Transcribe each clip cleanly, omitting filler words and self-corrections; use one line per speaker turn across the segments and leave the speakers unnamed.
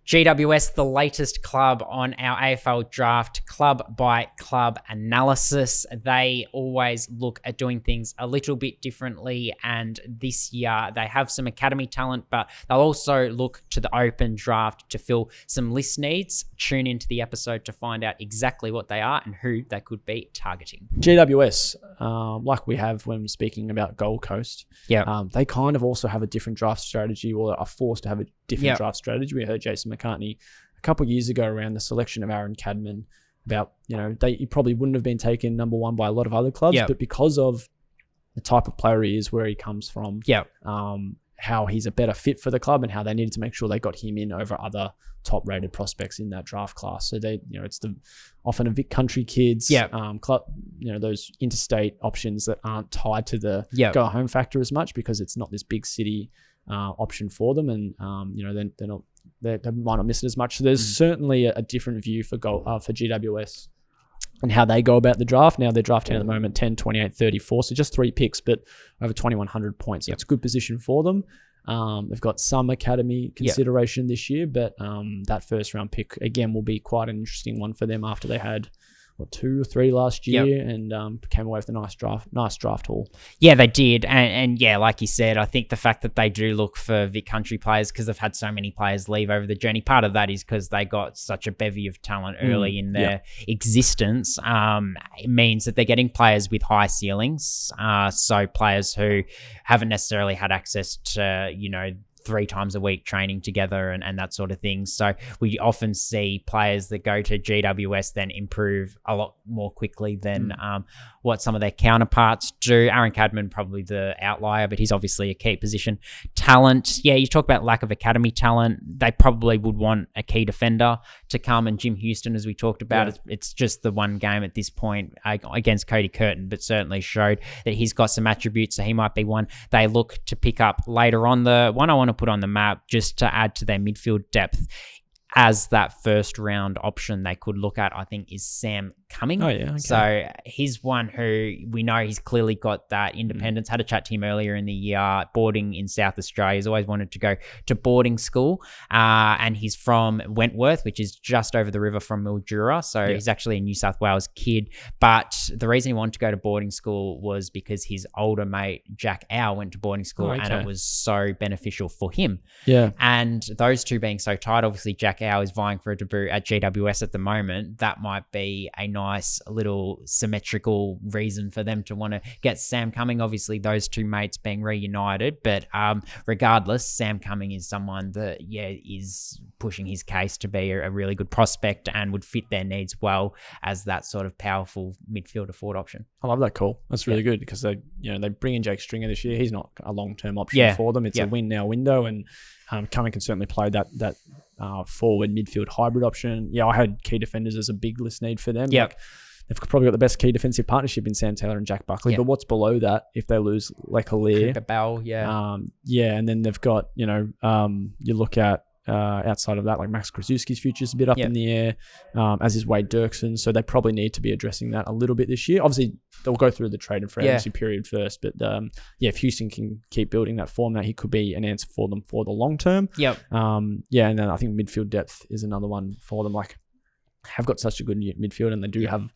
GWS, the latest club on our AFL draft club by club analysis. They always look at doing things a little bit differently, and this year they have some academy talent, but they'll also look to the open draft to fill some list needs. Tune into the episode to find out exactly what they are and who they could be targeting.
GWS, like we have when speaking about Gold Coast, they kind of also have a different draft strategy, or are forced to have a different draft strategy. We heard Jason McCartney a couple of years ago around the selection of Aaron Cadman about, he probably wouldn't have been taken number one by a lot of other clubs, but because of the type of player he is, where he comes from, how he's a better fit for the club and how they needed to make sure they got him in over other top rated prospects in that draft class. So they, it's often a Vic Country kids, club, those interstate options that aren't tied to the go home factor as much, because it's not this big city option for them, and they might not miss it as much. So there's certainly a different view for GWS and how they go about the draft. Now they're drafting at the moment 10, 28, 34, so just 3 picks, but over 2,100 points. So it's a good position for them. They've got some academy consideration this year, but that first round pick again will be quite an interesting one for them after they had 2 or 3 last year and came away with a nice draft haul. Yeah,
they did. And like you said, I think the fact that they do look for Vic Country players, because they've had so many players leave over the journey, part of that is because they got such a bevy of talent early in their existence. It means that they're getting players with high ceilings. So players who haven't necessarily had access to, 3 times a week training together and that sort of thing. So we often see players that go to GWS then improve a lot more quickly than what some of their counterparts do. Aaron Cadman, probably the outlier, but he's obviously a key position talent. Yeah, you talk about lack of academy talent. They probably would want a key defender to come, and Jim Houston, as we talked about, it's just the one game at this point against Cody Curtin, but certainly showed that he's got some attributes, so he might be one they look to pick up later on. The one I want to put on the map just to add to their midfield depth as that first round option they could look at, I think, is Sam Cumming. So he's one who we know he's clearly got that independence. Had a chat to him earlier in the year, boarding in South Australia. He's always wanted to go to boarding school, and he's from Wentworth, which is just over the river from Mildura. So he's actually a New South Wales kid, but the reason he wanted to go to boarding school was because his older mate Jack Au went to boarding school, and it was so beneficial for him. And those two being so tight, obviously Jack Au is vying for a debut at GWS at the moment. That might be a nice little symmetrical reason for them to want to get Sam Cumming. Obviously, those two mates being reunited, but regardless, Sam Cumming is someone that is pushing his case to be a really good prospect and would fit their needs well as that sort of powerful midfielder forward option.
I love that call. That's really good, because they bring in Jake Stringer this year. He's not a long-term option for them. It's a win now window, and Cumming can certainly play that forward midfield hybrid option. I had key defenders as a big list need for them. They've probably got the best key defensive partnership in Sam Taylor and Jack Buckley. But what's below that if they lose Leclerc?
Bell,
and then they've got, you look at outside of that, like Max Krasuski's future's a bit up in the air, as is Wade Dirksen. So they probably need to be addressing that a little bit this year. Obviously, they'll go through the trade and free agency period first. But if Houston can keep building that form, that he could be an answer for them for the long term. And then I think midfield depth is another one for them. Like, have got such a good midfield, and they do have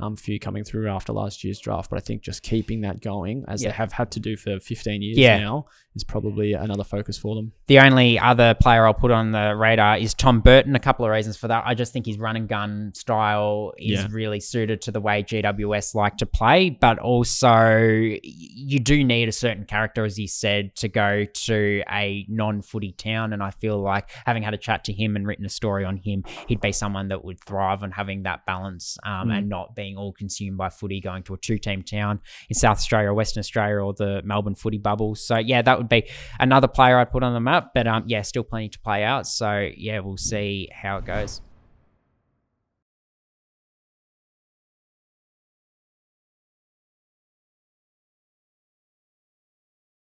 a few coming through after last year's draft. But I think just keeping that going, as they have had to do for 15 years now, is probably another focus for them.
The only other player I'll put on the radar is Tom Burton. A couple of reasons for that. I just think his run and gun style is really suited to the way GWS like to play, but also you do need a certain character, as he said, to go to a non-footy town. And I feel like, having had a chat to him and written a story on him, he'd be someone that would thrive on having that balance and not being all consumed by footy, going to a 2-team town in South Australia or Western Australia or the Melbourne footy bubble. So that would be another player I'd put on the map, but still plenty to play out. So we'll see how it goes.